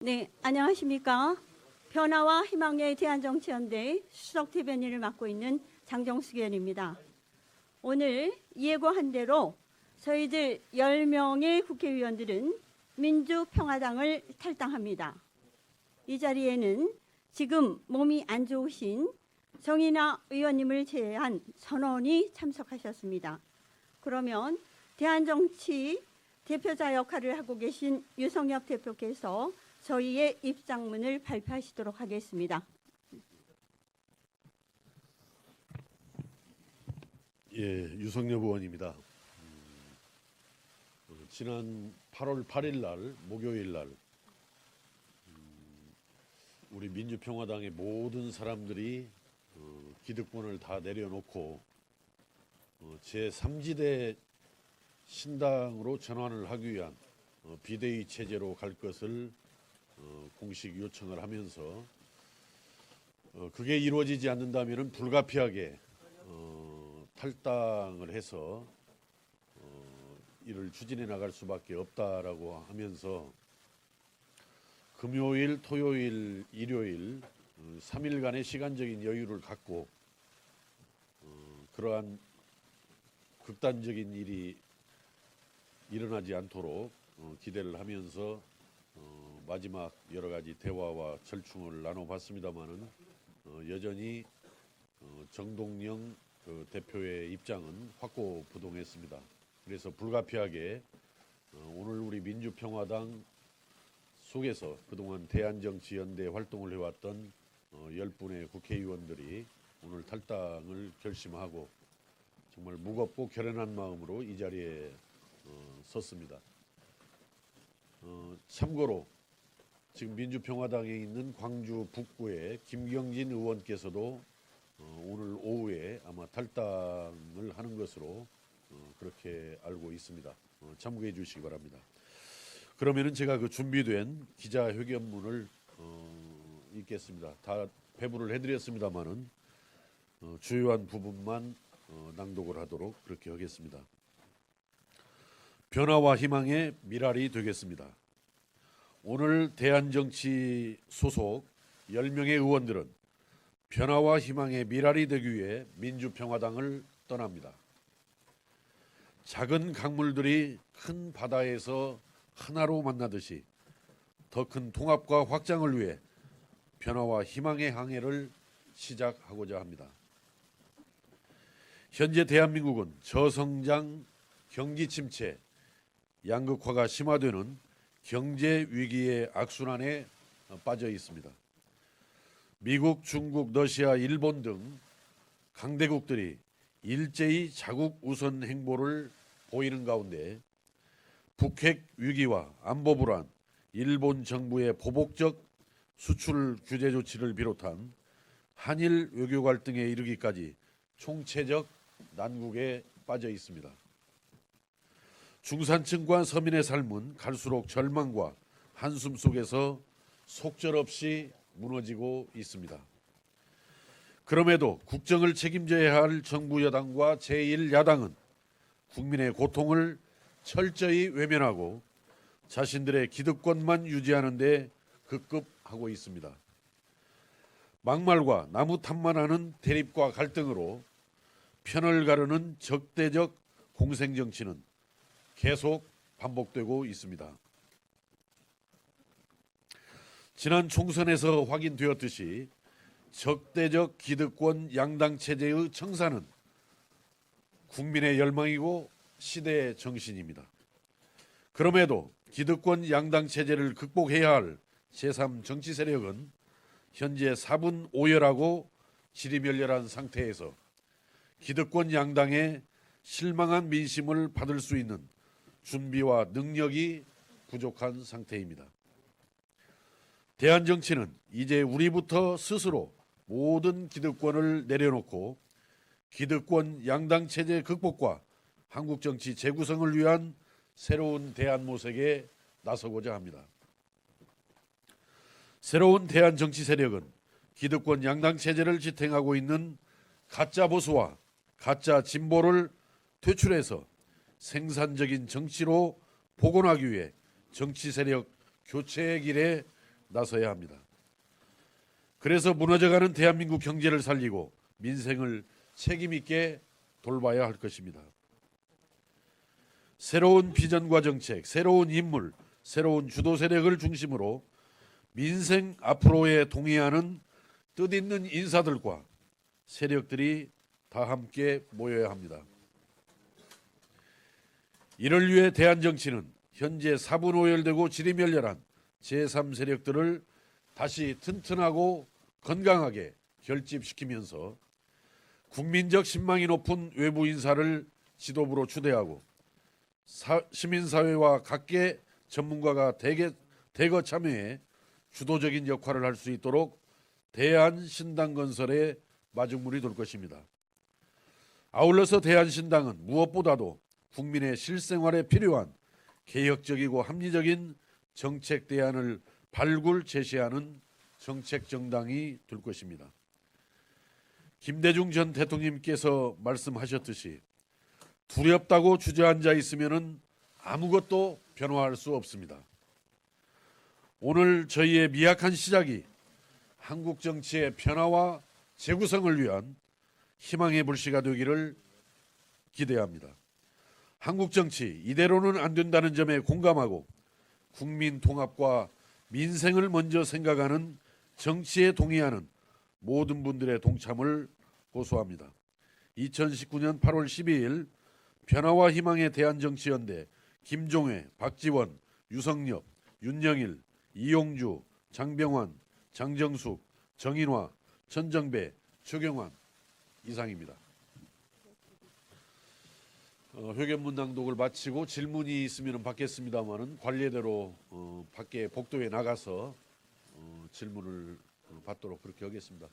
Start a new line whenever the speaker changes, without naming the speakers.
네, 안녕하십니까. 변화와 희망의 대한정치연대 수석대변인을 맡고 있는 장정숙 의원입니다. 오늘 예고한 대로 저희들 10명의 국회의원들은 민주평화당을 탈당합니다. 이 자리에는 지금 몸이 안 좋으신 정인화 의원님을 제외한 전원이 참석하셨습니다. 그러면 대한정치 대표자 역할을 하고 계신 유성엽 대표께서 저희의 입장문을 발표하시도록 하겠습니다.
예, 유성엽 의원입니다. 지난 8월 8일 날 목요일 날 우리 민주평화당의 모든 사람들이 기득권을 다 내려놓고 제3지대 신당으로 전환을 하기 위한 비대위 체제로 갈 것을 공식 요청을 하면서 그게 이루어지지 않는다면 불가피하게 탈당을 해서 이를 추진해 나갈 수밖에 없다라고 하면서 금요일, 토요일, 일요일 3일간의 시간적인 여유를 갖고 그러한 극단적인 일이 일어나지 않도록 기대를 하면서 마지막 여러 가지 대화와 절충을 나눠봤습니다마는 여전히 정동영 대표의 입장은 확고부동했습니다. 그래서 불가피하게 오늘 우리 민주평화당 속에서 그동안 대한정치연대 활동을 해왔던 10분의 국회의원들이 오늘 탈당을 결심하고 정말 무겁고 결연한 마음으로 이 자리에 섰습니다. 참고로 지금 민주평화당에 있는 광주 북구의 김경진 의원께서도 오늘 오후에 아마 탈당을 하는 것으로 그렇게 알고 있습니다. 참고해 주시기 바랍니다. 그러면은 제가 그 준비된 기자회견문을 읽겠습니다. 다 배부를 해드렸습니다만은 주요한 부분만 낭독을 하도록 그렇게 하겠습니다. 변화와 희망의 미랄이 되겠습니다. 오늘 대한정치 소속 10명의 의원들은 변화와 희망의 미랄이 되기 위해 민주평화당을 떠납니다. 작은 강물들이 큰 바다에서 하나로 만나듯이 더 큰 통합과 확장을 위해 변화와 희망의 항해를 시작하고자 합니다. 현재 대한민국은 저성장, 경기 침체, 양극화가 심화되는 경제 위기의 악순환에 빠져 있습니다. 미국, 중국, 러시아, 일본 등 강대국들이 일제히 자국 우선 행보를 보이는 가운데 북핵 위기와 안보 불안, 일본 정부의 보복적 수출 규제 조치를 비롯한 한일 외교 갈등에 이르기까지 총체적 난국에 빠져 있습니다. 중산층과 서민의 삶은 갈수록 절망과 한숨 속에서 속절없이 무너지고 있습니다. 그럼에도 국정을 책임져야 할 정부 여당과 제1야당은 국민의 고통을 철저히 외면하고 자신들의 기득권만 유지하는 데 급급하고 있습니다. 막말과 나무 탓만하는 대립과 갈등으로 편을 가르는 적대적 공생정치는 계속 반복되고 있습니다. 지난 총선에서 확인되었듯이 적대적 기득권 양당 체제의 청산은 국민의 열망이고 시대의 정신입니다. 그럼에도 기득권 양당 체제를 극복해야 할 제3 정치 세력은 현재 사분오열하고 지리멸렬한 상태에서 기득권 양당의 실망한 민심을 받을 수 있는 준비와 능력이 부족한 상태입니다. 대한정치는 이제 우리부터 스스로 모든 기득권을 내려놓고 기득권 양당 체제 극복과 한국 정치 재구성을 위한 새로운 대한모색에 나서고자 합니다. 새로운 대한정치 세력은 기득권 양당 체제를 지탱하고 있는 가짜 보수와 가짜 진보를 퇴출해서 생산적인 정치로 복원하기 위해 정치 세력 교체의 길에 나서야 합니다. 그래서 무너져가는 대한민국 경제를 살리고 민생을 책임 있게 돌봐야 할 것입니다. 새로운 비전과 정책, 새로운 인물, 새로운 주도 세력을 중심으로 민생 앞으로에 동의하는 뜻있는 인사들과 세력들이 다 함께 모여야 합니다. 이를 위해 대한정치는 현재 사분오열되고 지리멸렬한 제3세력들을 다시 튼튼하고 건강하게 결집시키면서 국민적 신망이 높은 외부 인사를 지도부로 추대하고 시민사회와 각계 전문가가 대거 참여해 주도적인 역할을 할 수 있도록 대한신당 건설의 마중물이 될 것입니다. 아울러서 대한신당은 무엇보다도 국민의 실생활에 필요한 개혁적이고 합리적인 정책 대안을 발굴 제시하는 정책 정당이 될 것입니다. 김대중 전 대통령님께서 말씀하셨듯이 두렵다고 주저앉아 있으면은 아무것도 변화할 수 없습니다. 오늘 저희의 미약한 시작이 한국 정치의 변화와 재구성을 위한 희망의 불씨가 되기를 기대합니다. 한국 정치 이대로는 안 된다는 점에 공감하고 국민 통합과 민생을 먼저 생각하는 정치에 동의하는 모든 분들의 동참을 호소합니다. 2019년 8월 12일 변화와 희망의 대한정치연대 김종회, 박지원, 유성엽, 윤영일, 이용주, 장병환, 장정숙, 정인화, 천정배, 최경환 이상입니다. 회견문 낭독을 마치고 질문이 있으면 받겠습니다만은 관례대로 밖에 복도에 나가서 질문을 받도록 그렇게 하겠습니다.